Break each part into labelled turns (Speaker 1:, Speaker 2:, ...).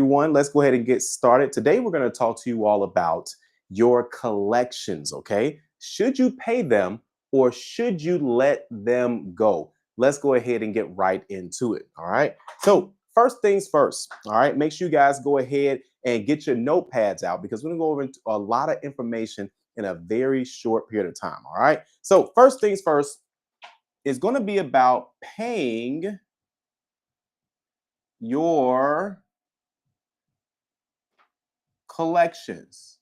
Speaker 1: everyone. Let's go ahead and get started. Today, we're going to talk to you all about your collections, okay? Should you pay them or should you let them go? Let's go ahead and get right into it, all right? So, first things first, all right? Make sure you guys go ahead and get your notepads out because we're going to go over into a lot of information in a very short period of time, all right? So, first things first is going to be about paying your collections.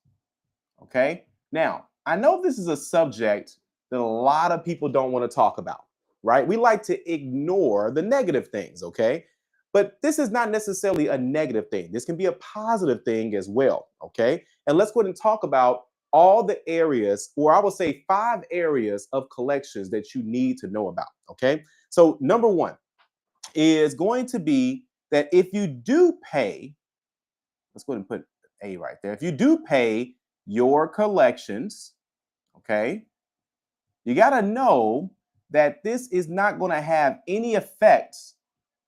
Speaker 1: Okay. Now, I know this is a subject that a lot of people don't want to talk about, right? We like to ignore the negative things. Okay. But this is not necessarily a negative thing. This can be a positive thing as well. Okay. And let's go ahead and talk about all the areas, or I would say 5 areas of collections that you need to know about. Okay. So, number one is going to be that if you do pay, let's go ahead and put A right there. If you do pay your collections, okay, you got to know that this is not going to have any effects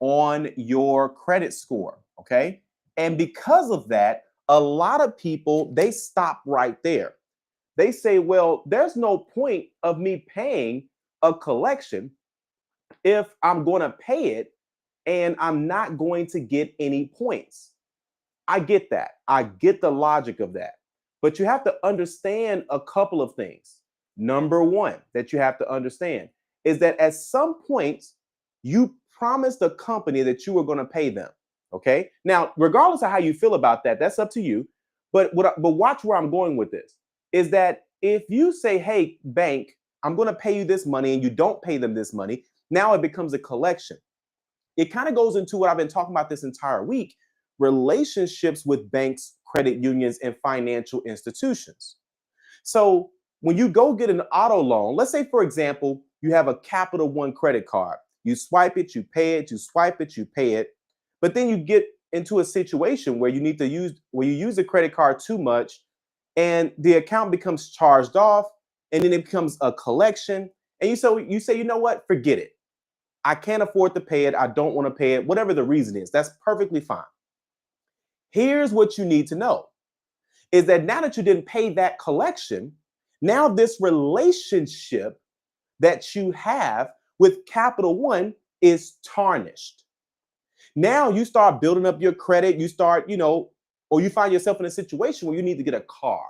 Speaker 1: on your credit score, okay? And because of that, a lot of people, they stop right there. They say, well, there's no point of me paying a collection if I'm going to pay it and I'm not going to get any points. I get that. I get the logic of that. But you have to understand a couple of things. Number one, that you have to understand is that at some point, you promised the company that you were going to pay them. Okay. Now, regardless of how you feel about that, that's up to you. But watch where I'm going with this is that if you say, hey, bank, I'm going to pay you this money and you don't pay them this money, now it becomes a collection. It kind of goes into what I've been talking about this entire week, relationships with banks, credit unions, and financial institutions. So when you go get an auto loan, let's say, for example, you have a Capital One credit card. You swipe it, you pay it, you swipe it, you pay it. But then you get into a situation where you use the credit card too much and the account becomes charged off and then it becomes a collection. And you say, you know what, forget it. I can't afford to pay it. I don't want to pay it, whatever the reason is. That's perfectly fine. Here's what you need to know is that now that you didn't pay that collection, now this relationship that you have with Capital One is tarnished. Now you start building up your credit, you start, or you find yourself in a situation where you need to get a car,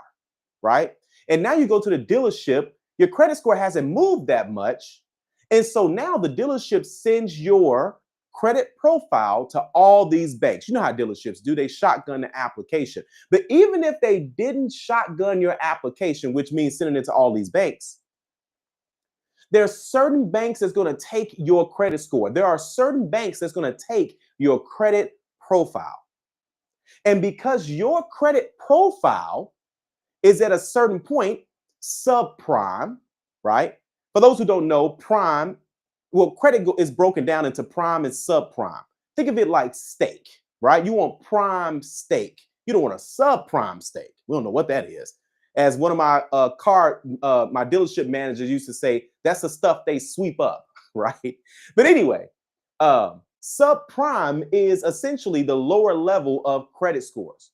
Speaker 1: right? And now you go to the dealership, your credit score hasn't moved that much. And so now the dealership sends your credit profile to all these banks. You know how dealerships do, they shotgun the application. But even if they didn't shotgun your application, which means sending it to all these banks, there are certain banks that's going to take your credit score. There are certain banks that's going to take your credit profile. And because your credit profile is at a certain point, subprime, right? For those who don't know, prime, well, credit is broken down into prime and subprime. Think of it like steak, right? You want prime steak. You don't want a subprime steak. We don't know what that is. As one of my my dealership managers used to say, that's the stuff they sweep up, right? But anyway, subprime is essentially the lower level of credit scores.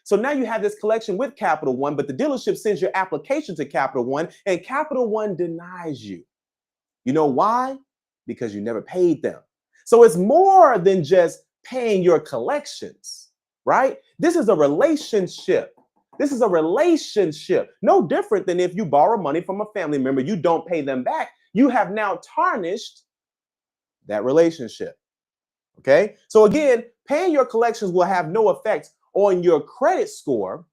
Speaker 1: So now you have this collection with Capital One, but the dealership sends your application to Capital One and Capital One denies you. You know why? Because you never paid them. So it's more than just paying your collections, right? This is a relationship. This is a relationship. No different than if you borrow money from a family member, you don't pay them back. You have now tarnished that relationship. Okay? So again, paying your collections will have no effect on your credit score,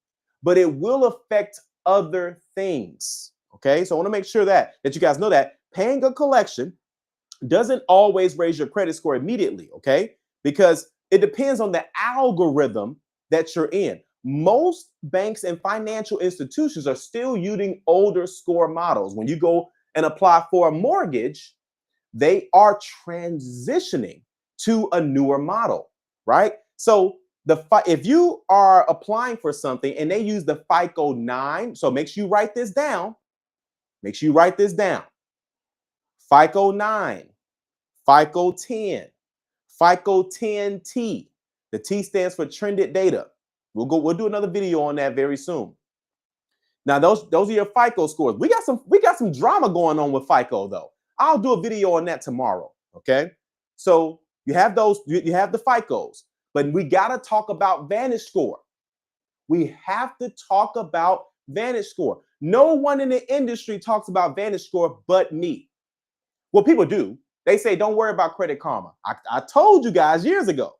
Speaker 1: but it will affect other things. Okay? So I want to make sure that you guys know that paying a collection doesn't always raise your credit score immediately, okay? Because it depends on the algorithm that you're in. Most banks and financial institutions are still using older score models. When you go and apply for a mortgage, they are transitioning to a newer model, right? So if you are applying for something and they use the FICO 9, so make sure you write this down. Make sure you write this down. FICO 9, FICO 10, FICO 10T, The T stands for trended data. We'll do another video on that very soon. Now, those are your FICO scores. We got some drama going on with FICO, though. I'll do a video on that tomorrow. Okay. So you have those, you have the FICOs, but we got to talk about VantageScore. We have to talk about VantageScore. No one in the industry talks about VantageScore but me. Well, people do. They say, don't worry about Credit Karma. I told you guys years ago.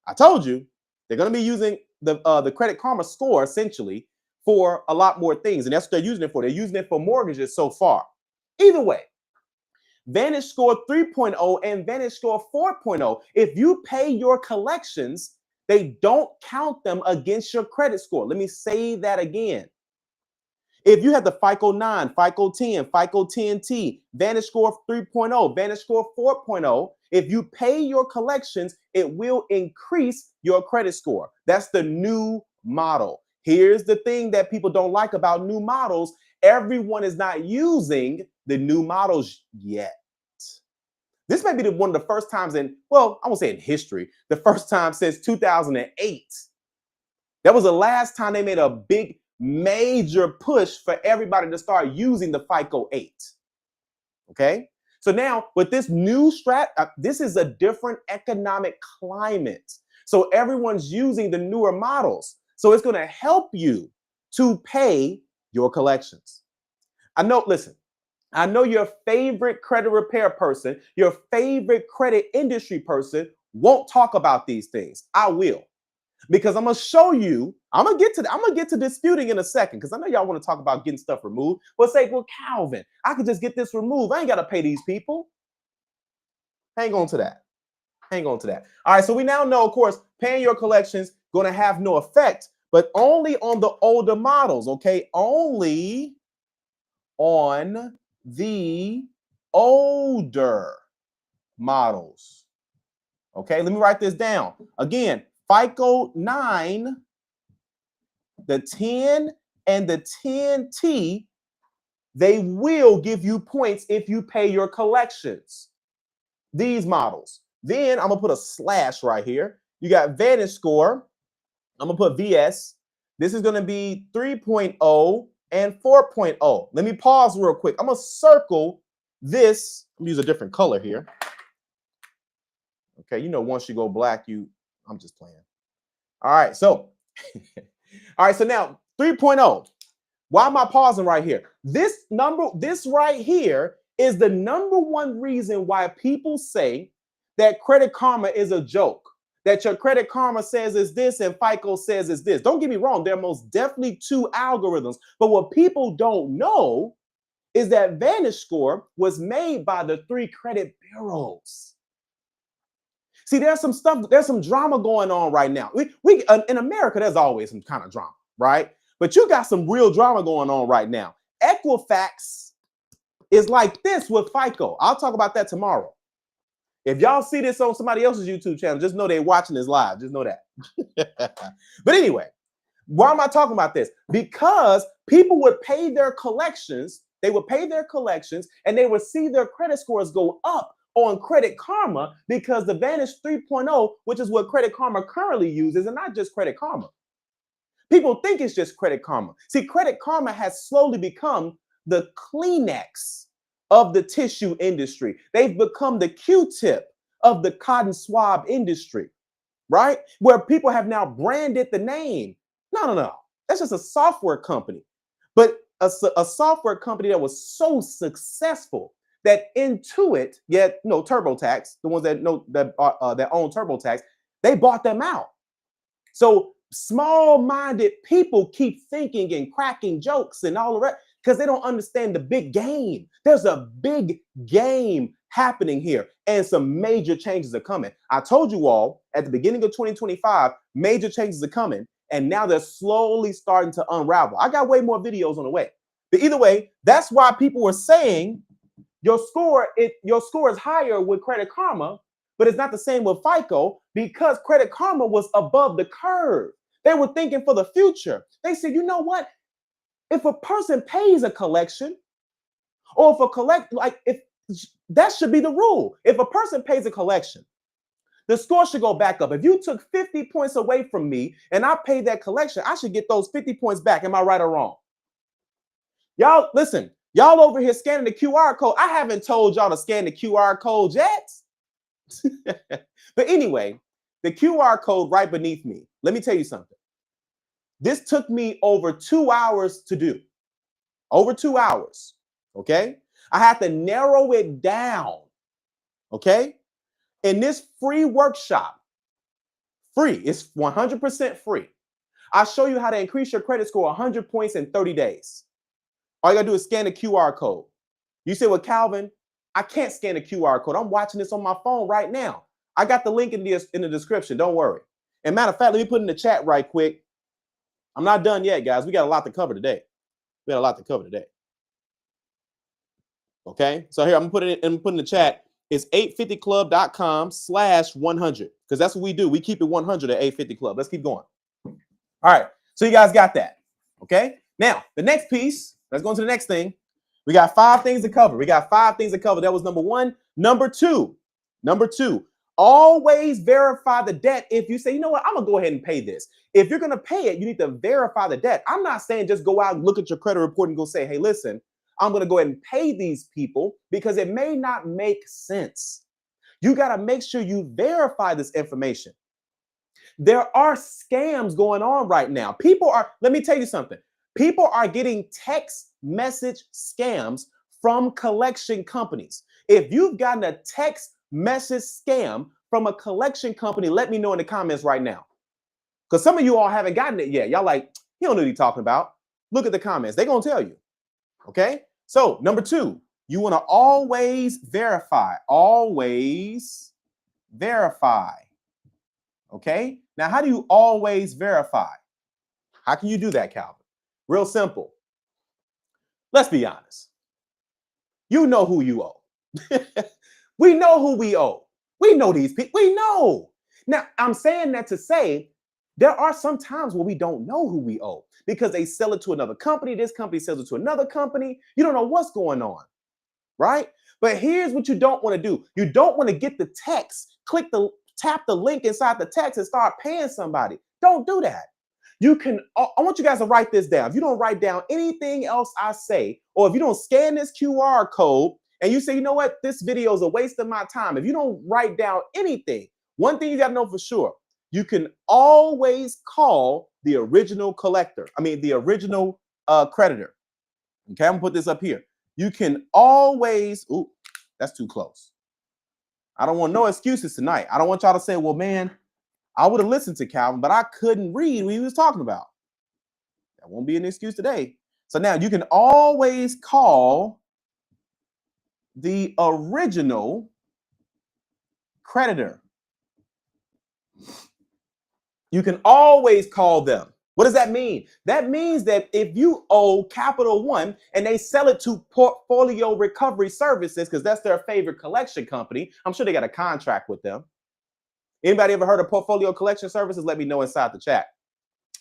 Speaker 1: I told you they're going to be using the Credit Karma score essentially for a lot more things. And that's what they're using it for. They're using it for mortgages so far. Either way, VantageScore 3.0 and VantageScore 4.0, if you pay your collections, they don't count them against your credit score. Let me say that again. If you have the FICO 9, FICO 10, FICO 10T, VantageScore 3.0, VantageScore 4.0, if you pay your collections, it will increase your credit score. That's the new model. Here's the thing that people don't like about new models. Everyone is not using the new models yet. This may be one of the first times in, well, I won't say in history, the first time since 2008. That was the last time they made a big major push for everybody to start using the FICO 8. Okay? So now with this new this is a different economic climate. So everyone's using the newer models. So it's going to help you to pay your collections. I know your favorite credit repair person, your favorite credit industry person won't talk about these things. I will. Because I'm going to show you, I'm going to get to disputing in a second, because I know y'all want to talk about getting stuff removed. But say, well, Calvin, I could just get this removed. I ain't got to pay these people. Hang on to that. Hang on to that. All right, so we now know, of course, paying your collections going to have no effect, but only on the older models, okay? Only on the older models. Okay, let me write this down. Again, FICO 9, the 10, and the 10T, they will give you points if you pay your collections. These models. Then I'm going to put a slash right here. You got VantageScore. I'm going to put VS. This is going to be 3.0 and 4.0. Let me pause real quick. I'm going to circle this. I'm going to use a different color here. Okay, you know, once you go black, I'm just playing. All right, so now 3.0. Why am I pausing right here? This right here is the number one reason why people say that Credit Karma is a joke. That your Credit Karma says is this and FICO says is this. Don't get me wrong, there are most definitely two algorithms. But what people don't know is that VantageScore was made by the 3 credit bureaus. See, there's some drama going on right now. We in America, there's always some kind of drama, right? But you got some real drama going on right now. Equifax is like this with FICO. I'll talk about that tomorrow. If y'all see this on somebody else's YouTube channel, just know they're watching this live. Just know that. But anyway, why am I talking about this? Because people would pay their collections. They would pay their collections and they would see their credit scores go up on Credit Karma because the Vantage 3.0, which is what Credit Karma currently uses, and not just Credit Karma. People think it's just Credit Karma. See, Credit Karma has slowly become the Kleenex of the tissue industry. They've become the Q-tip of the cotton swab industry, right? Where people have now branded the name. No. That's just a software company. But a software company that was so successful that Intuit, TurboTax, the ones that own TurboTax, they bought them out. So small-minded people keep thinking and cracking jokes and all of that because they don't understand the big game. There's a big game happening here, and some major changes are coming. I told you all at the beginning of 2025, major changes are coming, and now they're slowly starting to unravel. I got way more videos on the way. But either way, that's why people were saying your score is higher with Credit Karma, but it's not the same with FICO because Credit Karma was above the curve. They were thinking for the future. They said, you know what? If a person pays a collection, or if that should be the rule. If a person pays a collection, The score should go back up. If you took 50 points away from me and I paid that collection, I should get those 50 points back. Am I right or wrong? Y'all, listen, y'all over here scanning the QR code. I haven't told y'all to scan the QR code yet. But anyway, the QR code right beneath me. Let me tell you something. This took me over 2 hours to do. Over 2 hours. Okay. I had to narrow it down. Okay. In this free workshop, free, it's 100% free. I'll show you how to increase your credit score 100 points in 30 days. All you gotta do is scan the QR code. You say, well, Calvin, I can't scan the QR code. I'm watching this on my phone right now. I got the link in the description. Don't worry. And matter of fact, let me put in the chat right quick. I'm not done yet, guys. We got a lot to cover today. We got a lot to cover today. Okay, so here I'm gonna put it in the chat. It's 850club.com/100 because that's what we do. We keep it 100 at 850 Club. Let's keep going. All right, so you guys got that. Okay, now the next piece. Let's go into the next thing. We got 5 things to cover. That was number 1. Number two, always verify the debt. If you say, you know what, I'm gonna go ahead and pay this. If you're gonna pay it, you need to verify the debt. I'm not saying just go out and look at your credit report and go say, hey, listen, I'm going to go ahead and pay these people because it may not make sense. You got to make sure you verify this information. There are scams going on right now. Let me tell you something. People are getting text message scams from collection companies. If you've gotten a text message scam from a collection company, let me know in the comments right now. Because some of you all haven't gotten it yet. Y'all like, you don't know what he's talking about. Look at the comments. They're going to tell you. Okay. So number 2, you want to always verify. Always verify. Okay. Now, how do you always verify? How can you do that, Calvin? Real simple. Let's be honest. You know who you owe. We know who we owe. We know these people. We know. Now, I'm saying that to say there are some times where we don't know who we owe because they sell it to another company. This company sells it to another company. You don't know what's going on, right? But here's what you don't want to do. You don't want to get the text, tap the link inside the text and start paying somebody. Don't do that. I want you guys to write this down. If you don't write down anything else I say, or if you don't scan this QR code and you say, you know what, this video is a waste of my time. If you don't write down anything, one thing you got to know for sure, you can always call the original collector. The original creditor. Okay, I'm gonna put this up here. You can always, that's too close. I don't want no excuses tonight. I don't want y'all to say, well, man, I would have listened to Calvin, but I couldn't read what he was talking about. That won't be an excuse today. So now you can always call the original creditor. You can always call them. What does that mean? That means that if you owe Capital One and they sell it to Portfolio Recovery Services, because that's their favorite collection company, I'm sure they got a contract with them. Anybody ever heard of Portfolio Collection Services? Let me know inside the chat.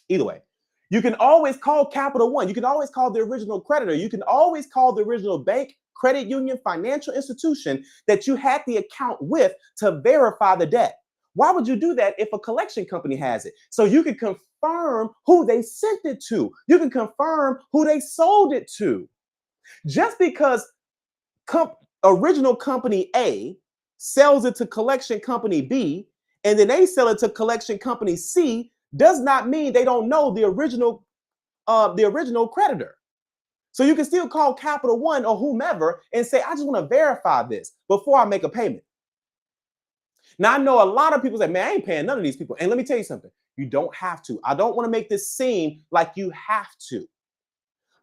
Speaker 1: Either way, you can always call Capital One. You can always call the original creditor. You can always call the original bank, credit union, financial institution that you had the account with to verify the debt. Why would you do that if a collection company has it? So you can confirm who they sent it to. You can confirm who they sold it to. Just because original company A sells it to collection company B, and then they sell it to collection company C, does not mean they don't know the original creditor. So you can still call Capital One or whomever and say, I just want to verify this before I make a payment. Now, I know a lot of people say, man, I ain't paying none of these people. And let me tell you something. You don't have to. I don't want to make this seem like you have to.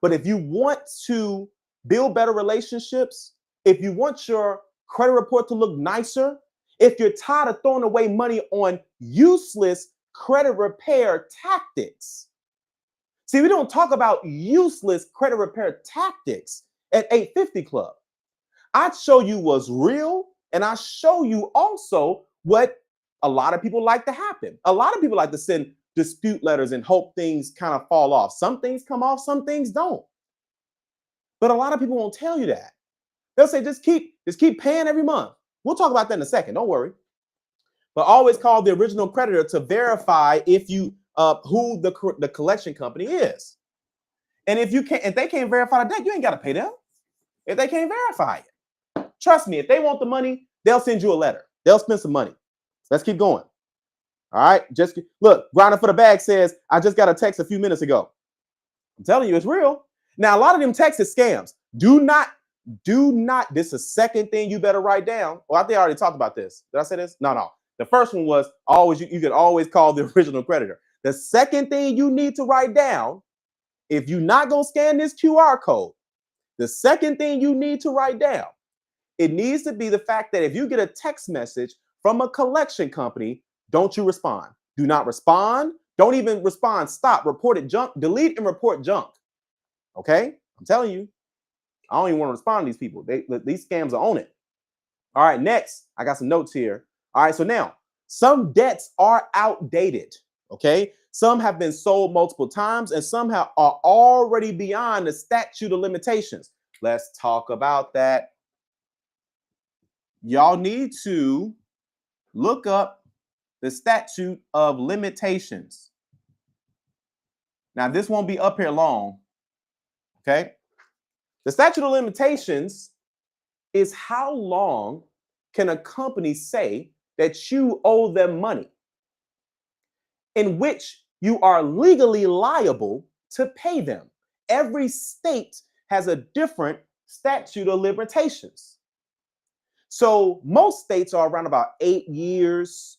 Speaker 1: But if you want to build better relationships, if you want your credit report to look nicer, if you're tired of throwing away money on useless credit repair tactics. See, we don't talk about useless credit repair tactics at 850 Club. I show you what's real, and I show you also what a lot of people like to happen. A lot of people like to send dispute letters and hope things kind of fall off. Some things come off, some things don't. But a lot of people won't tell you that. They'll say, just keep paying every month. We'll talk about that in a second. Don't worry. but always call the original creditor to verify if you who the collection company is. And if they can't verify the debt, you ain't got to pay them. If they can't verify it, trust me, if they want the money, they'll send you a letter. They'll spend some money. Let's keep going. All right, just look. Grinding for the Bag says, I just got a text a few minutes ago. I'm telling you, it's real. Now, a lot of them texts is scams. Do not. This is the second thing you better write down. Well, I think I already talked about this. Did I say this? No. The first one was always you can always call the original creditor. The second thing you need to write down, if you're not going to scan this QR code, the second thing you need to write down, it needs to be the fact that if you get a text message from a collection company, don't you respond. Do not respond. Don't even respond. Stop. Report it junk. Delete and report junk. Okay? I'm telling you. I don't even want to respond to these people. These scams are on it. All right, next, I got some notes here. All right, so now, some debts are outdated, okay? Some have been sold multiple times, and some are already beyond the statute of limitations. Let's talk about that. Y'all need to look up the statute of limitations. Now, this won't be up here long, okay? The statute of limitations is how long can a company say that you owe them money in which you are legally liable to pay them. Every state has a different statute of limitations. So most states are around about 8 years.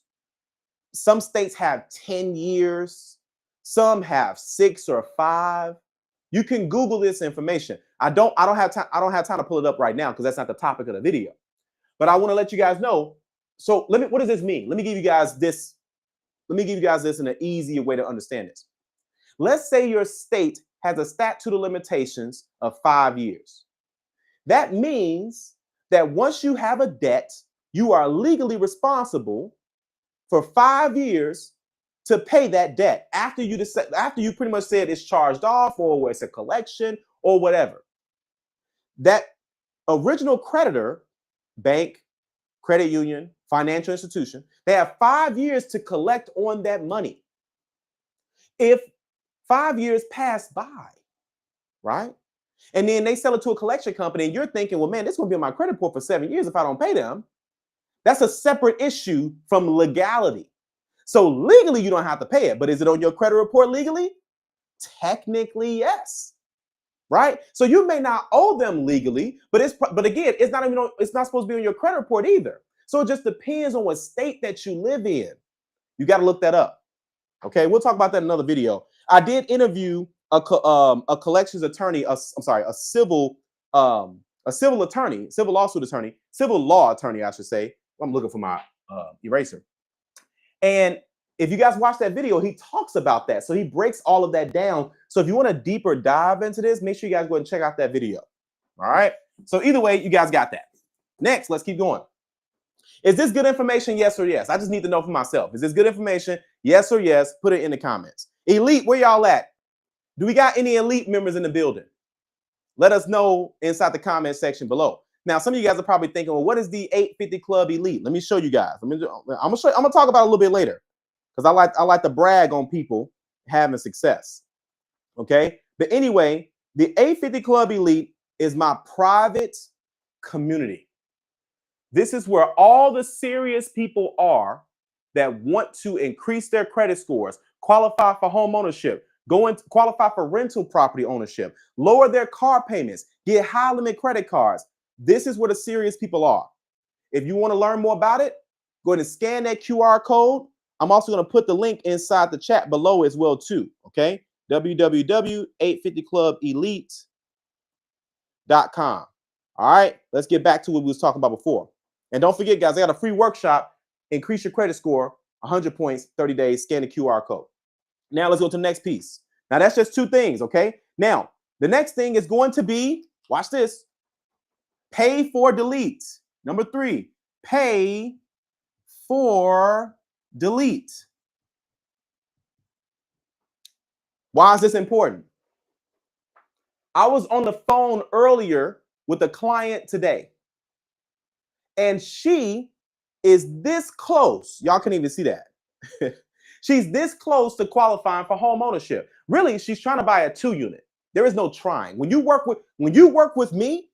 Speaker 1: Some states have 10 years. Some have 6 or 5. You can Google this information. I don't have time to pull it up right now because that's not the topic of the video. But I want to let you guys know. So what does this mean? Let me give you guys this in an easier way to understand this. Let's say your state has a statute of limitations of 5 years. That means that once you have a debt, you are legally responsible for 5 years to pay that debt after you pretty much said it's charged off or it's a collection or whatever. That original creditor, bank, credit union, financial institution, they have 5 years to collect on that money. If 5 years pass by, right? And then they sell it to a collection company and you're thinking, well, man, this is going to be on my credit report for 7 years if I don't pay them. That's a separate issue from legality. So legally, you don't have to pay it, but is it on your credit report legally? Technically, yes. Right? So you may not owe them legally, but again, it's not supposed to be on your credit report either. So it just depends on what state that you live in. You got to look that up. Okay, we'll talk about that in another video. I did interview a collections attorney, a civil attorney, civil lawsuit attorney, civil law attorney, I should say. I'm looking for my eraser. And if you guys watch that video, he talks about that. So he breaks all of that down. So if you want a deeper dive into this, make sure you guys go ahead and check out that video. All right. So either way, you guys got that. Next, let's keep going. Is this good information? Yes or yes? I just need to know for myself. Is this good information? Yes or yes? Put it in the comments. Elite, where y'all at? Do we got any elite members in the building? Let us know inside the comment section below. Now, some of you guys are probably thinking, well, what is the 850 Club Elite? Let me show you guys. I'm gonna talk about it a little bit later because I like to brag on people having success. Okay, but anyway, the 850 Club Elite is my private community. This is where all the serious people are that want to increase their credit scores, qualify for home ownership, qualify for rental property ownership, lower their car payments, get high limit credit cards. This is where the serious people are. If you want to learn more about it, go ahead and scan that QR code. I'm also going to put the link inside the chat below as well too. Okay, www.850clubelite.com. All right, let's get back to what we was talking about before. And don't forget, guys, I got a free workshop, Increase Your Credit Score, 100 points, 30 days, scan the QR code. Now let's go to the next piece. Now that's just 2 things, okay? Now, the next thing is going to be, watch this, pay for delete. Number 3, pay for delete. Why is this important? I was on the phone earlier with a client today, and she is this close. Y'all can't even see that. She's this close to qualifying for home ownership. Really, she's trying to buy a 2-unit. There is no trying. When you work with me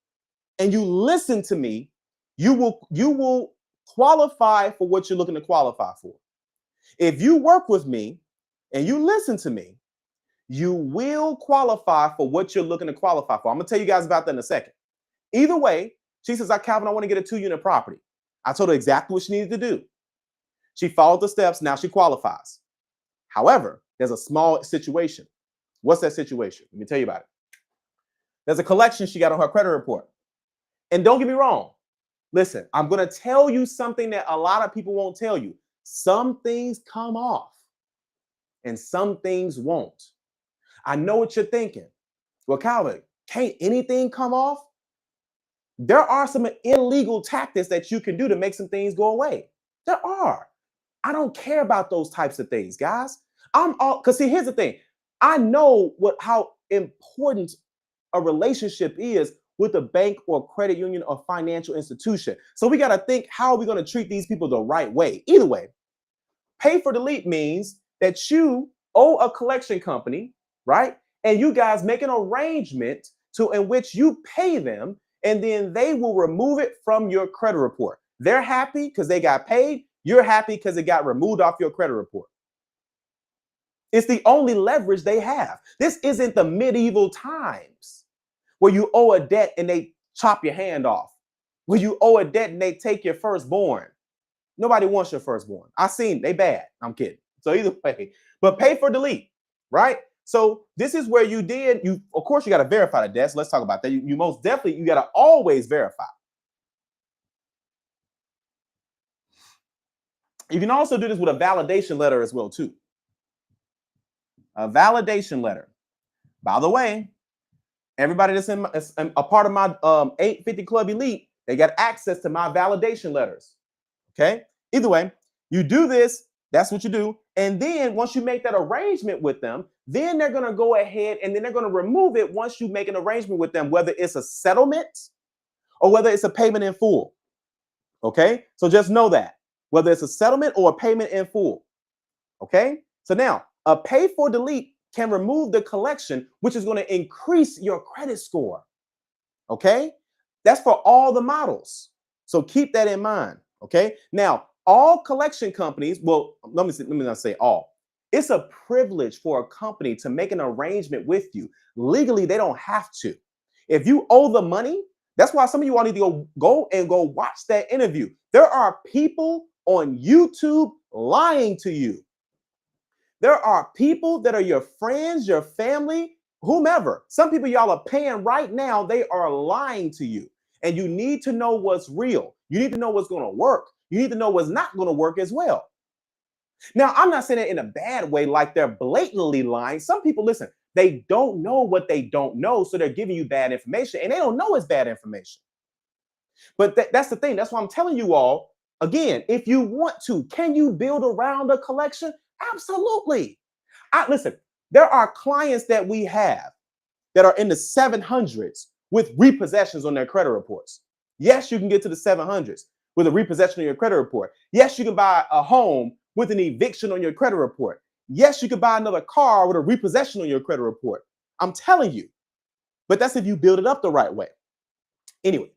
Speaker 1: and you listen to me, you will qualify for what you're looking to qualify for. If you work with me and you listen to me, you will qualify for what you're looking to qualify for. I'm gonna tell you guys about that in a second. Either way, she says, Calvin, I want to get a 2-unit property. I told her exactly what she needed to do. She followed the steps. Now she qualifies. However, there's a small situation. What's that situation? Let me tell you about it. There's a collection she got on her credit report. And don't get me wrong. Listen, I'm going to tell you something that a lot of people won't tell you. Some things come off and some things won't. I know what you're thinking. Well, Calvin, can't anything come off? There are some illegal tactics that you can do to make some things go away. There are. I don't care about those types of things, guys. Because see, here's the thing. I know how important a relationship is with a bank or credit union or financial institution. So we got to think, how are we going to treat these people the right way? Either way, pay for delete means that you owe a collection company, right? And you guys make an arrangement in which you pay them, and then they will remove it from your credit report. They're happy because they got paid. You're happy because it got removed off your credit report. It's the only leverage they have. This isn't the medieval times where you owe a debt and they chop your hand off, where you owe a debt and they take your firstborn. Nobody wants your firstborn. I seen they bad. I'm kidding. So either way, but pay for delete, right? So this is where of course, you got to verify the debts. Let's talk about that. You most definitely, you got to always verify. You can also do this with a validation letter as well, too. A validation letter. By the way, everybody that's a part of my 850 Club Elite, they got access to my validation letters. Okay? Either way, you do this, that's what you do. And then once you make that arrangement with them, then they're going to go ahead and then they're going to remove it once you make an arrangement with them, whether it's a settlement or whether it's a payment in full. Okay? So just know that. Whether it's a settlement or a payment in full. Okay? So now, a pay for delete can remove the collection, which is going to increase your credit score. Okay? That's for all the models. So keep that in mind. Okay? Now, all collection companies, well, let me not say all. It's a privilege for a company to make an arrangement with you. Legally, they don't have to. If you owe the money, that's why some of you all need to go watch that interview. There are people on YouTube lying to you. There are people that are your friends, your family, whomever. Some people y'all are paying right now, they are lying to you. And you need to know what's real. You need to know what's going to work. You need to know what's not going to work as well. Now, I'm not saying it in a bad way, like they're blatantly lying. Some people, listen, they don't know what they don't know, so they're giving you bad information, and they don't know it's bad information. But that's the thing. That's why I'm telling you all, again, if you want to, can you build around a collection? Absolutely. Listen, there are clients that we have that are in the 700s with repossessions on their credit reports. Yes, you can get to the 700s with a repossession on your credit report. Yes, you can buy a home with an eviction on your credit report. Yes, you can buy another car with a repossession on your credit report. I'm telling you. But that's if you build it up the right way. Anyway,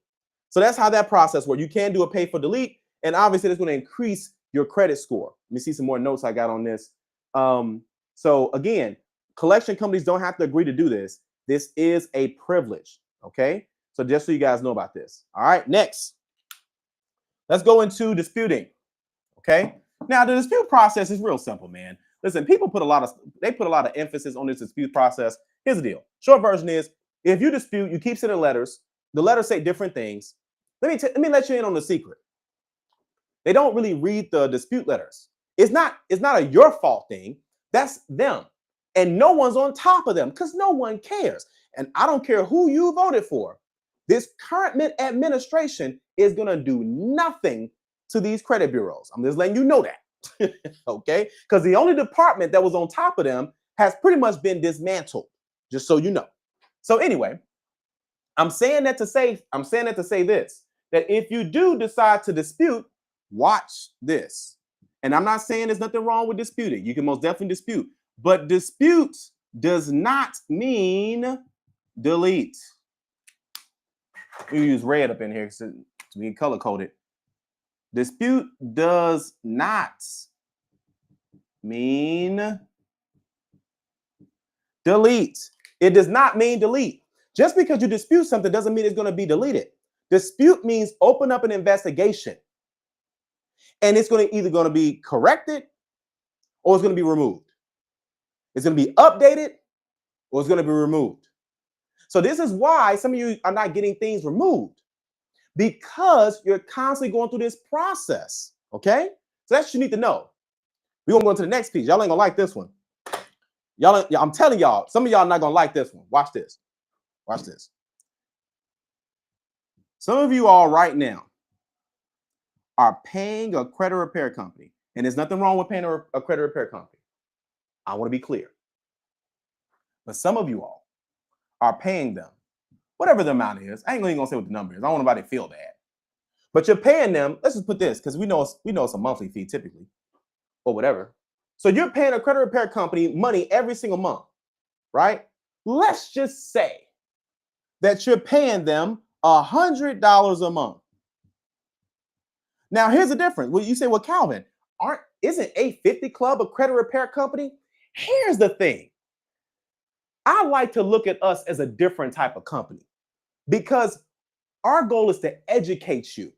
Speaker 1: so that's how that process works. You can do a pay for delete, and obviously it's going to increase your credit score. Let me see some more notes I got on this. So again, collection companies don't have to agree to do this. This is a privilege, okay? So just so you guys know about this. All right, next. Let's go into disputing, okay? Now, the dispute process is real simple, man. Listen, people put a lot of emphasis on this dispute process. Here's the deal. Short version is, if you dispute, you keep sending letters. The letters say different things. Let me let you in on the secret. They don't really read the dispute letters. It's not a your fault thing. That's them. And no one's on top of them because no one cares. And I don't care who you voted for. This current administration is going to do nothing to these credit bureaus. I'm just letting you know that. Okay? Because the only department that was on top of them has pretty much been dismantled, just so you know. So anyway, I'm saying that to say this, that if you do decide to dispute, Watch this. And I'm not saying there's nothing wrong with disputing. You can most definitely dispute. But dispute does not mean delete. We use red up in here so we can color code it. Dispute does not mean delete. It does not mean delete. Just because you dispute something doesn't mean it's going to be deleted. Dispute means open up an investigation. And it's either going to be corrected or it's going to be removed. It's going to be updated or it's going to be removed. So this is why some of you are not getting things removed, because you're constantly going through this process. Okay? So that's what you need to know. We're going to go into the next piece. Y'all ain't going to like this one. I'm telling y'all, some of y'all are not going to like this one. Watch this. Watch this. Some of you all right now are paying a credit repair company, and there's nothing wrong with paying a credit repair company. I want to be clear. But some of you all are paying them, whatever the amount is. I ain't even gonna say what the number is. I don't want nobody to feel bad. But you're paying them, let's just put this, because we know it's a monthly fee typically, or whatever. So you're paying a credit repair company money every single month, right? Let's just say that you're paying them $100 a month. Now, here's the difference. Well, you say, well, Calvin, isn't 850 Club a credit repair company? Here's the thing. I like to look at us as a different type of company, because our goal is to educate you.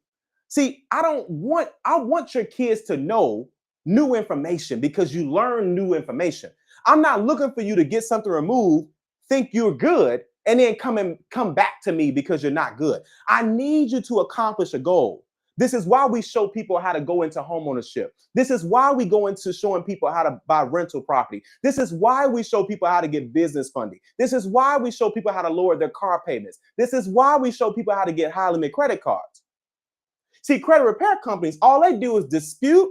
Speaker 1: See, I want your kids to know new information because you learn new information. I'm not looking for you to get something removed, think you're good, and then come back to me because you're not good. I need you to accomplish a goal. This is why we show people how to go into homeownership. This is why we go into showing people how to buy rental property. This is why we show people how to get business funding. This is why we show people how to lower their car payments. This is why we show people how to get high limit credit cards. See, credit repair companies, all they do is dispute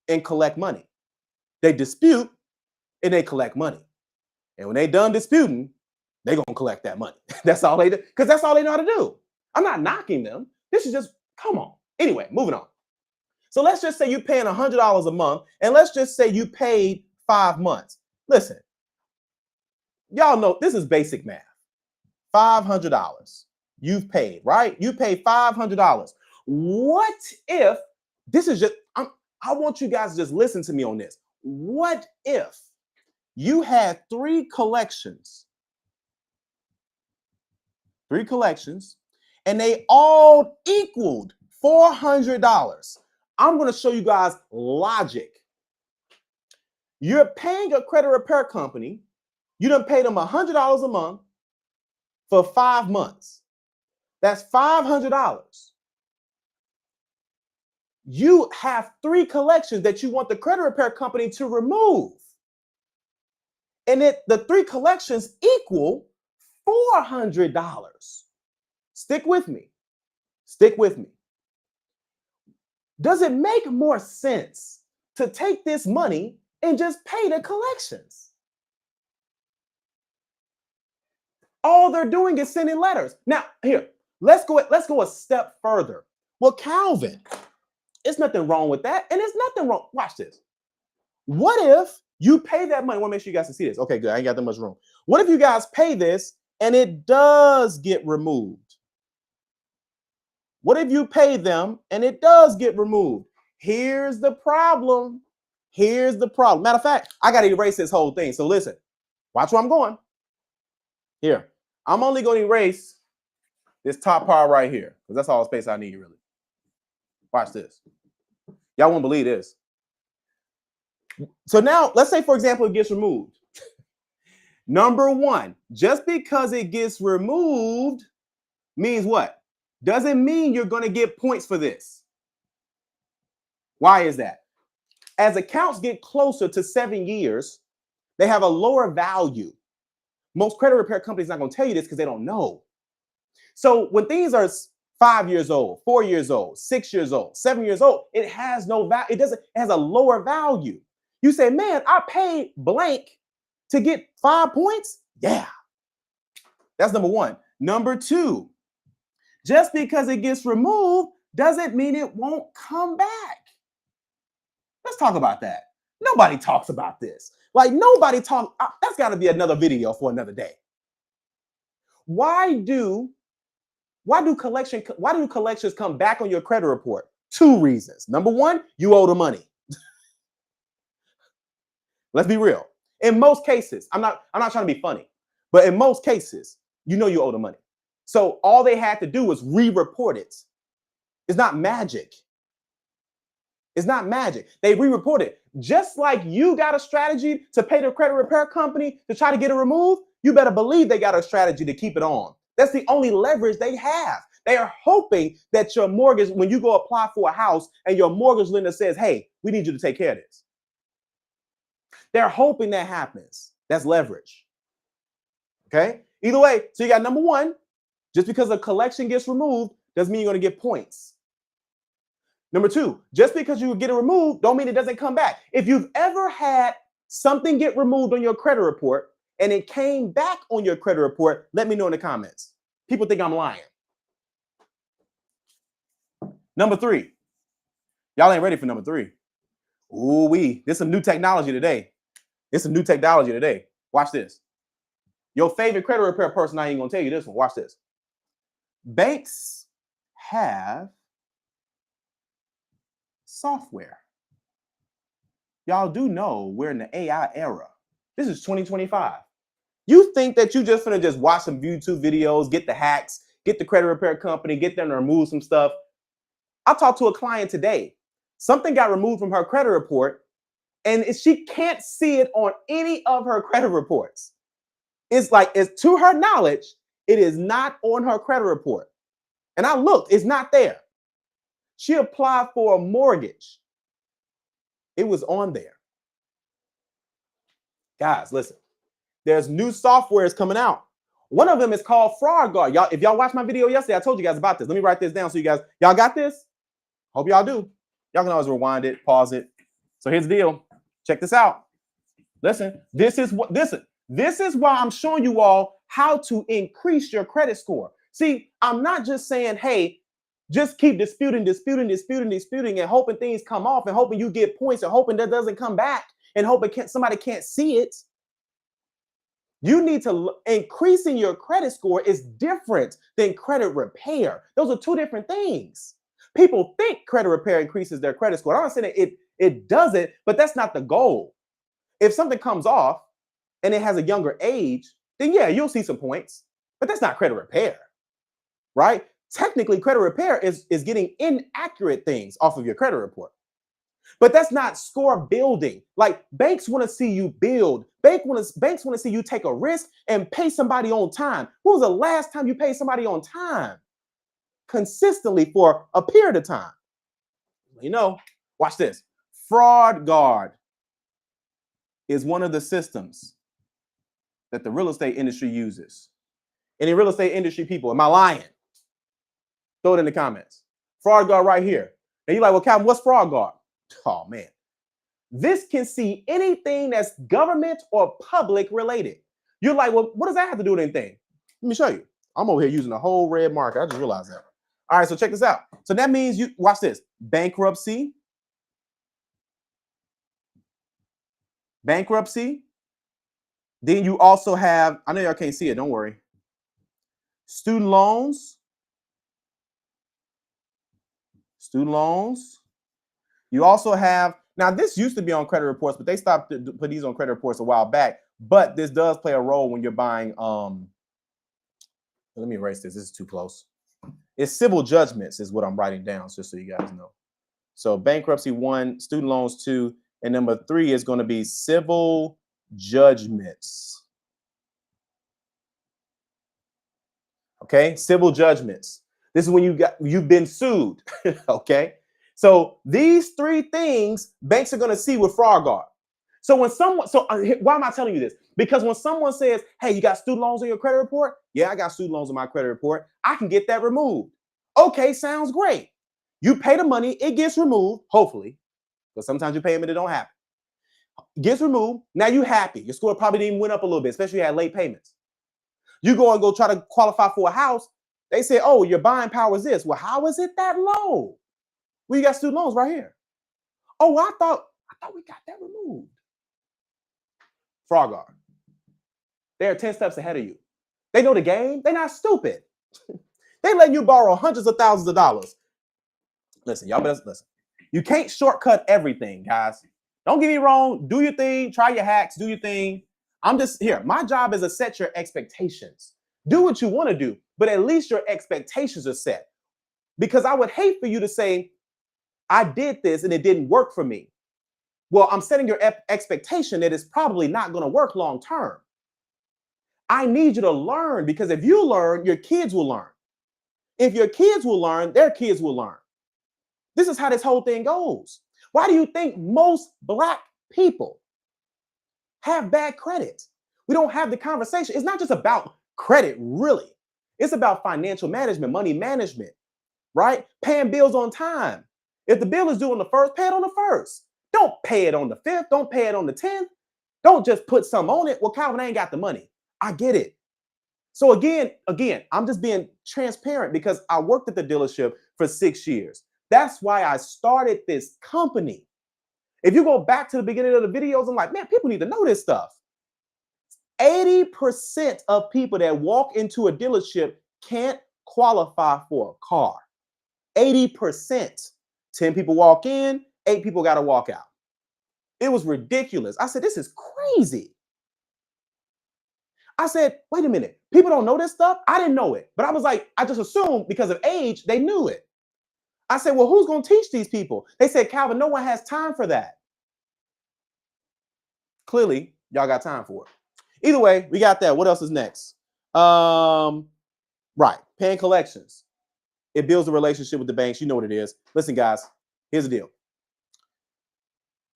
Speaker 1: and collect money. They dispute and they collect money. And when they done disputing, they're going to collect that money. That's all they do, because that's all they know how to do. I'm not knocking them. This is just, come on. Anyway, moving on. So let's just say you're paying $100 a month, and let's just say you paid 5 months. Listen, y'all know this is basic math. $500 you've paid, right? You paid $500. What if, this is just, I want you guys to just listen to me on this. What if you had 3 collections, and they all equaled $400? I'm going to show you guys logic. You're paying a credit repair company. You done paid them $100 a month for 5 months. That's $500. You have 3 collections that you want the credit repair company to remove. And the 3 collections equal $400. Stick with me. Stick with me. Does it make more sense to take this money and just pay the collections? All they're doing is sending letters. Now, here, let's go a step further. Well, Calvin, there's nothing wrong with that. And there's nothing wrong. Watch this. What if you pay that money? I want to make sure you guys can see this. Okay, good. I ain't got that much room. What if you guys pay this and it does get removed? What if you pay them and it does get removed? Here's the problem. Here's the problem. Matter of fact, I got to erase this whole thing. So listen, watch where I'm going. Here, I'm only going to erase this top part right here, because that's all the space I need, really. Watch this. Y'all won't believe this. So now, let's say, for example, it gets removed. Number one, just because it gets removed means what? Doesn't mean you're going to get points for this. Why is that? As accounts get closer to 7 years, they have a lower value. Most credit repair companies are not going to tell you this because they don't know. So when things are 5 years old, 4 years old, 6 years old, 7 years old, it has no value. It has a lower value. You say, man, I paid blank to get 5 points. Yeah. That's number one. Number two, just because it gets removed doesn't mean it won't come back. Let's talk about that. Nobody talks about this. Like nobody talk. That's got to be another video for another day. Why do collections come back on your credit report? Two reasons. Number one, you owe the money. Let's be real. In most cases, I'm not trying to be funny, but in most cases, you know you owe the money. So all they had to do was re-report it. It's not magic. It's not magic. They re-report it. Just like you got a strategy to pay the credit repair company to try to get it removed, you better believe they got a strategy to keep it on. That's the only leverage they have. They are hoping that your mortgage, when you go apply for a house and your mortgage lender says, hey, we need you to take care of this. They're hoping that happens. That's leverage. Okay? Either way, so you got number one, just because a collection gets removed doesn't mean you're going to get points. Number two, just because you get it removed don't mean it doesn't come back. If you've ever had something get removed on your credit report and it came back on your credit report, let me know in the comments. People think I'm lying. Number three. Y'all ain't ready for number three. Ooh-wee. This is some new technology today. Watch this. Your favorite credit repair person, I ain't gonna tell you this one. Watch this. Banks have software. Y'all do know we're in the AI era. This is 2025. You think that you just gonna just watch some YouTube videos, get the hacks, get the credit repair company, get them to remove some stuff. I talked to a client today. Something got removed from her credit report and she can't see it on any of her credit reports. It's to her knowledge, it is not on her credit report. And I looked, it's not there. She applied for a mortgage. It was on there. Guys, listen, there's new softwares coming out. One of them is called Fraud Guard. If y'all watched my video yesterday, I told you guys about this. Let me write this down so y'all got this? Hope y'all do. Y'all can always rewind it, pause it. So here's the deal. Check this out. Listen, this is why I'm showing you all how to increase your credit score. See, I'm not just saying, hey, just keep disputing and hoping things come off and hoping you get points and hoping that doesn't come back and hoping somebody can't see it. You need to increasing your credit score is different than credit repair. Those are two different things. People think credit repair increases their credit score. I'm not saying that it doesn't, but that's not the goal. If something comes off and it has a younger age, then yeah, you'll see some points, but that's not credit repair, right? Technically, credit repair is getting inaccurate things off of your credit report. But that's not score building. Like banks want to see you build. Banks want to see you take a risk and pay somebody on time. When was the last time you paid somebody on time? Consistently for a period of time. You know, watch this. Fraud Guard is one of the systems that the real estate industry uses. Any real estate industry people, am I lying? Throw it in the comments. Fraud Guard right here. And you're like, well, Calvin, what's Fraud Guard? Oh, man. This can see anything that's government or public related. You're like, well, what does that have to do with anything? Let me show you. I'm over here using a whole red marker. I just realized that. All right, so check this out. So that means watch this. Bankruptcy. Then you also have, I know y'all can't see it, don't worry. Student loans. You also have, now this used to be on credit reports, but they stopped to put these on credit reports a while back. But this does play a role when you're buying, let me erase this. This is too close. It's civil judgments is what I'm writing down, just so you guys know. So bankruptcy 1, student loans 2, and number 3 is going to be civil judgments. Okay, civil judgments. This is when you've been sued. Okay, so these 3 things banks are going to see with Fraud Guard. So why am I telling you this? Because when someone says, hey, you got student loans on your credit report? Yeah, I got student loans on my credit report. I can get that removed. Okay, sounds great. You pay the money, it gets removed, hopefully, because sometimes you pay them and it don't happen. Gets removed. Now you happy. Your score probably even went up a little bit, especially if you had late payments. You go try to qualify for a house. They say, oh, your buying power is this. Well, how is it that low? We got student loans right here. Oh, I thought we got that removed. Fraud Guard. They're 10 steps ahead of you. They know the game. They're not stupid. They letting you borrow hundreds of thousands of dollars. Listen, y'all better listen. You can't shortcut everything, guys. Don't get me wrong. Do your thing. Try your hacks. Do your thing. I'm just here. My job is to set your expectations. Do what you want to do, but at least your expectations are set. Because I would hate for you to say, I did this and it didn't work for me. Well, I'm setting your expectation that it's probably not going to work long term. I need you to learn, because if you learn, your kids will learn. If your kids will learn, their kids will learn. This is how this whole thing goes. Why do you think most Black people have bad credit? We don't have the conversation. It's not just about credit, really. It's about financial management, money management, right? Paying bills on time. If the bill is due on the 1st, pay it on the 1st. Don't pay it on the 5th. Don't pay it on the 10th. Don't just put some on it. Well, Calvin, I ain't got the money. I get it. So again, I'm just being transparent because I worked at the dealership for 6 years. That's why I started this company. If you go back to the beginning of the videos, I'm like, man, people need to know this stuff. 80% of people that walk into a dealership can't qualify for a car. 80%. 10 people walk in, 8 people got to walk out. It was ridiculous. I said, this is crazy. I said, wait a minute. People don't know this stuff? I didn't know it. But I was like, I just assumed because of age, they knew it. I said, well, who's going to teach these people? They said, Calvin, no one has time for that. Clearly, y'all got time for it. Either way, we got that. What else is next? Right. Paying collections. It builds a relationship with the banks. You know what it is. Listen, guys, here's the deal.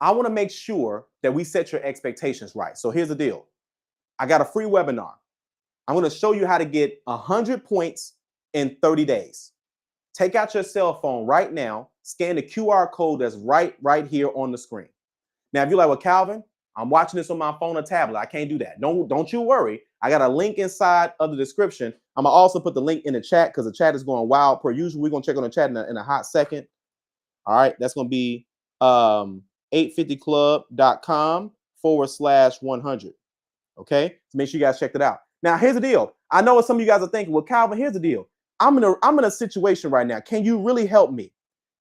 Speaker 1: I want to make sure that we set your expectations right. So here's the deal. I got a free webinar. I'm going to show you how to get 100 points in 30 days. Take out your cell phone right now, scan the QR code that's right here on the screen. Now, if you're like, well, Calvin, I'm watching this on my phone or tablet. I can't do that. Don't you worry. I got a link inside of the description. I'm going to also put the link in the chat because the chat is going wild per usual. We're going to check on the chat in a hot second. All right. That's going to be 850club.com/100. Okay. So make sure you guys check that out. Now, here's the deal. I know some of you guys are thinking, well, Calvin, here's the deal. I'm in a situation right now. Can you really help me?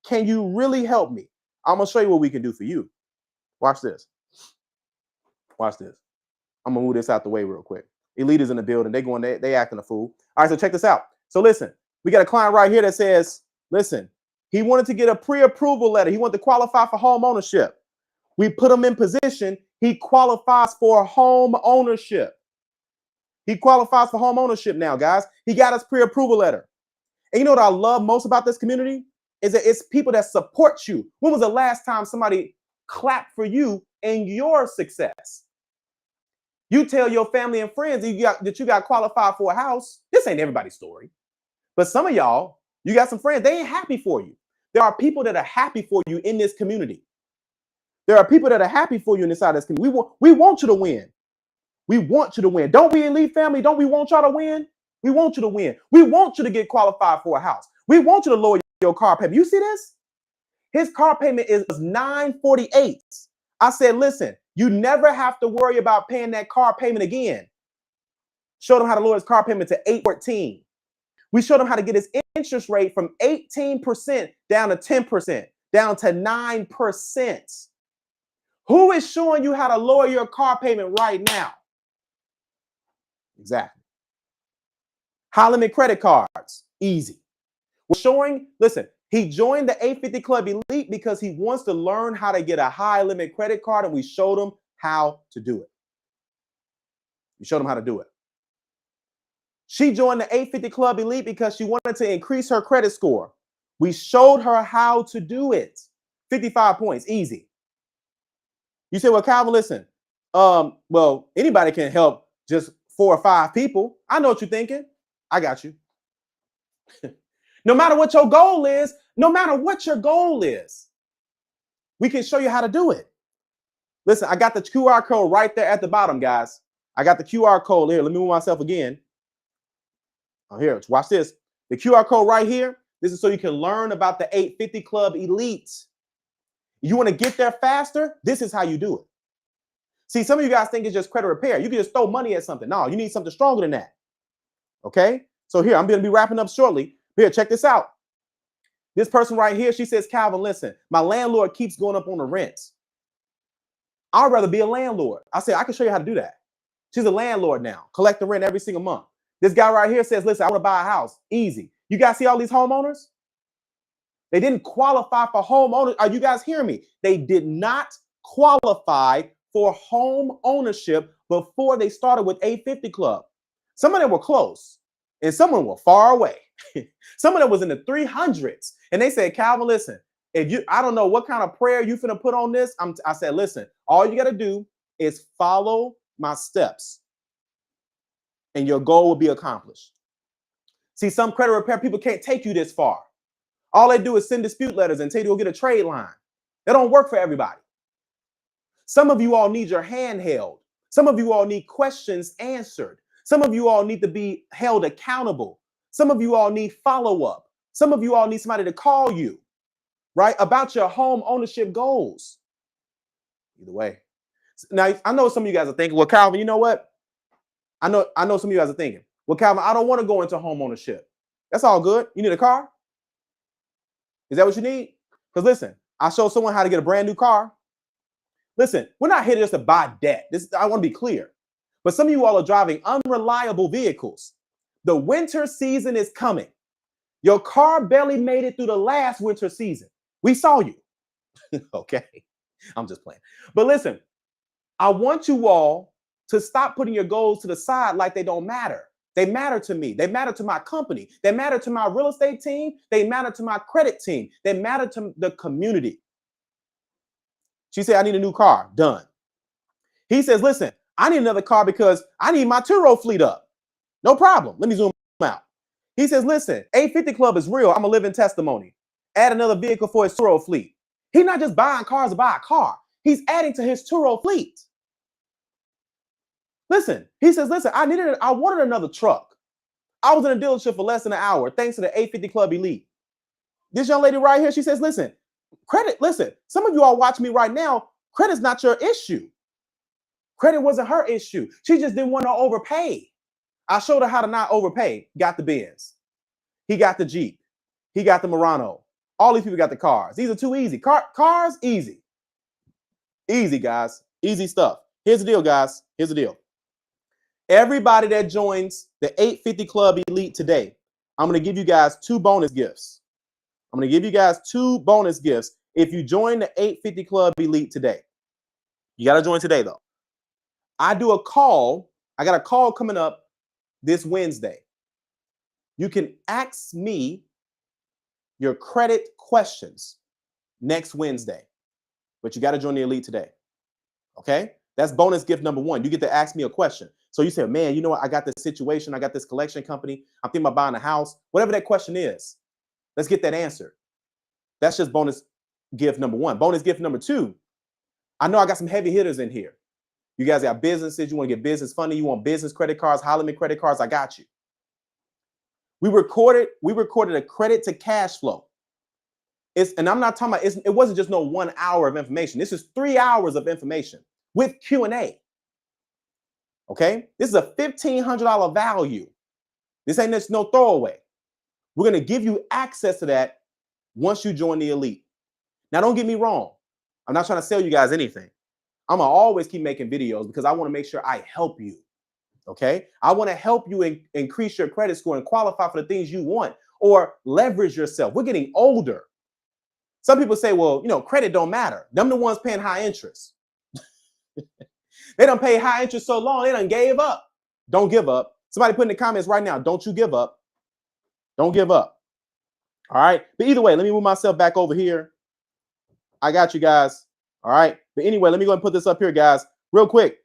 Speaker 1: Can you really help me? I'm going to show you what we can do for you. Watch this. Watch this. I'm going to move this out the way real quick. Elite is in the building. They acting a fool. All right, so check this out. So listen, we got a client right here that says, listen, he wanted to get a pre-approval letter. He wanted to qualify for home ownership. We put him in position. He qualifies for home ownership. He qualifies for home ownership now, guys. He got his pre-approval letter. And you know what I love most about this community? Is that it's people that support you. When was the last time somebody clapped for you and your success? You tell your family and friends that you got qualified for a house. This ain't everybody's story. But some of y'all, you got some friends, they ain't happy for you. There are people that are happy for you in this community. There are people that are happy for you inside this community. We want you to win. We want you to win. Don't we, Elite family? Don't we want y'all to win? We want you to win. We want you to get qualified for a house. We want you to lower your car payment. You see this? His car payment is $948. I said, listen, you never have to worry about paying that car payment again. Showed him how to lower his car payment to $814. We showed him how to get his interest rate from 18% down to 10%, down to 9%. Who is showing you how to lower your car payment right now? Exactly. High limit credit cards, easy. We're showing, listen, he joined the 850 Club Elite because he wants to learn how to get a high limit credit card, and we showed him how to do it. We showed him how to do it. She joined the 850 Club Elite because she wanted to increase her credit score. We showed her how to do it. 55 points, easy. You say, well, Calvin, listen, well, anybody can help just 4 or 5 people. I know what you're thinking. I got you. No matter what your goal is, we can show you how to do it. Listen, I got the QR code right there at the bottom, guys. I got the QR code here. Let me move myself again. Oh, here, watch this. The QR code right here, this is so you can learn about the 850 Club Elite. You want to get there faster? This is how you do it. See, some of you guys think it's just credit repair. You can just throw money at something. No, you need something stronger than that. Okay? So here, I'm going to be wrapping up shortly. Here, check this out. This person right here, she says, Calvin, listen, my landlord keeps going up on the rents. I'd rather be a landlord. I said, I can show you how to do that. She's a landlord now, collect the rent every single month. This guy right here says, listen, I want to buy a house. Easy. You guys see all these homeowners? They didn't qualify for home ownership. Are you guys hearing me? They did not qualify for home ownership before they started with 850 Club. Some of them were close and some of them were far away. Some of them was in the 300s. And they said, Calvin, listen, I don't know what kind of prayer you finna put on this. I said, listen, all you got to do is follow my steps and your goal will be accomplished. See, some credit repair people can't take you this far. All they do is send dispute letters and tell you to go get a trade line. That don't work for everybody. Some of you all need your hand held. Some of you all need questions answered. Some of you all need to be held accountable. Some of you all need follow-up. Some of you all need somebody to call you, right, about your home ownership goals. Either way. Now, I know some of you guys are thinking, well, Calvin, you know what? I know some of you guys are thinking, well, Calvin, I don't want to go into home ownership. That's all good. You need a car? Is that what you need? Because listen, I showed someone how to get a brand new car. Listen, we're not here just to buy debt. I want to be clear. But some of you all are driving unreliable vehicles. The winter season is coming. Your car barely made it through the last winter season. We saw you. Okay. I'm just playing. But listen, I want you all to stop putting your goals to the side like they don't matter. They matter to me. They matter to my company. They matter to my real estate team. They matter to my credit team. They matter to the community. She said, I need a new car. Done. He says, listen, I need another car because I need my Turo fleet up. No problem. Let me zoom out. He says, listen, 850 Club is real. I'm a living testimony. Add another vehicle for his Turo fleet. He's not just buying cars to buy a car. He's adding to his Turo fleet. Listen, he says, listen, I wanted another truck. I was in a dealership for less than an hour thanks to the 850 Club Elite. This young lady right here, she says, listen, listen, some of you all watching me right now, credit's not your issue. Credit wasn't her issue. She just didn't want to overpay. I showed her how to not overpay. Got the Benz. He got the Jeep. He got the Murano. All these people got the cars. These are too easy. Cars, easy. Easy, guys. Easy stuff. Here's the deal, guys. Here's the deal. Everybody that joins the 850 Club Elite today, I'm going to give you guys 2 bonus gifts. I'm going to give you guys 2 bonus gifts if you join the 850 Club Elite today. You got to join today, though. I do a call. I got a call coming up this Wednesday. You can ask me your credit questions next Wednesday, but you got to join the Elite today. Okay? That's bonus gift number 1. You get to ask me a question. So you say, man, you know what? I got this situation. I got this collection company. I'm thinking about buying a house. Whatever that question is, let's get that answered. That's just bonus gift number 1. Bonus gift number 2. I know I got some heavy hitters in here. You guys got businesses. You want to get business funding. You want business credit cards, Holloman credit cards. I got you. We recorded a credit to cash flow. And I'm not talking about, it wasn't just no 1 hour of information. This is 3 hours of information with Q&A. Okay? This is a $1,500 value. This ain't just no throwaway. We're going to give you access to that once you join the Elite. Now, don't get me wrong. I'm not trying to sell you guys anything. I'm going to always keep making videos because I want to make sure I help you. Okay? I want to help you increase your credit score and qualify for the things you want or leverage yourself. We're getting older. Some people say, well, you know, credit don't matter. Them the ones paying high interest. They done paid high interest so long, they done gave up. Don't give up. Somebody put in the comments right now, don't you give up. Don't give up. All right? But either way, let me move myself back over here. I got you guys. All right? But anyway, let me go and put this up here, guys. Real quick,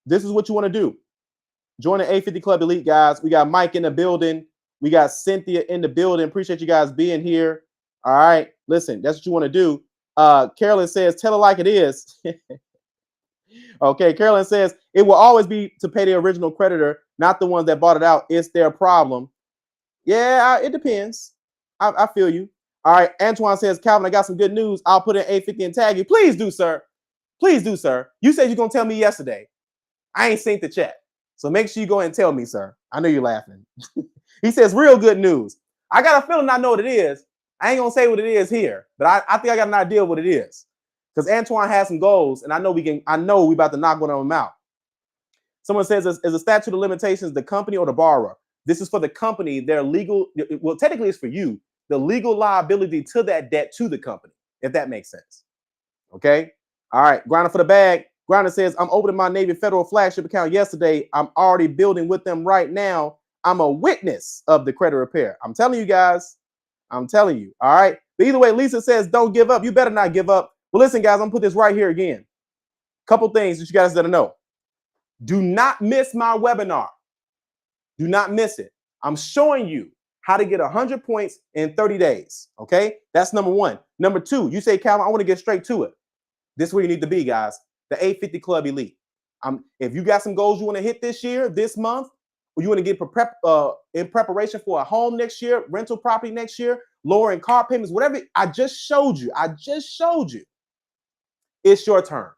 Speaker 1: this is what you want to do. Join the 850 Club Elite, guys. We got Mike in the building. We got Cynthia in the building. Appreciate you guys being here. All right? Listen, that's what you want to do. Carolyn says, tell it like it is. Okay, Carolyn says, it will always be to pay the original creditor, not the ones that bought it out. It's their problem. Yeah, it depends. I feel you. All right. Antoine says, Calvin, I got some good news. I'll put in 850 and tag you. Please do, sir. Please do, sir. You said you're going to tell me yesterday. I ain't seen the chat. So make sure you go ahead and tell me, sir. I know you're laughing. He says, real good news. I got a feeling I know what it is. I ain't going to say what it is here, but I think I got an idea of what it is. Because Antoine has some goals, and I know we about to knock one of them out. Someone says, is a statute of limitations the company or the borrower? This is for the company. Their legal, well, technically it's for you. The legal liability to that debt to the company, if that makes sense. Okay. All right. Grinder for the bag. Grinder says, I'm opening my Navy Federal flagship account yesterday. I'm already building with them right now. I'm a witness of the credit repair. I'm telling you guys. I'm telling you. All right. But either way, Lisa says, don't give up. You better not give up. Well, listen, guys, I'm going to put this right here again. Couple things that you guys gotta know. Do not miss my webinar. Do not miss it. I'm showing you how to get 100 points in 30 days. Okay. That's number one. Number two, you say, Calvin, I want to get straight to it. This is where you need to be, guys. The 850 Club Elite. If you got some goals you want to hit this year, this month, or you want to get in preparation for a home next year, rental property next year, lowering car payments, whatever I just showed you. It's your turn.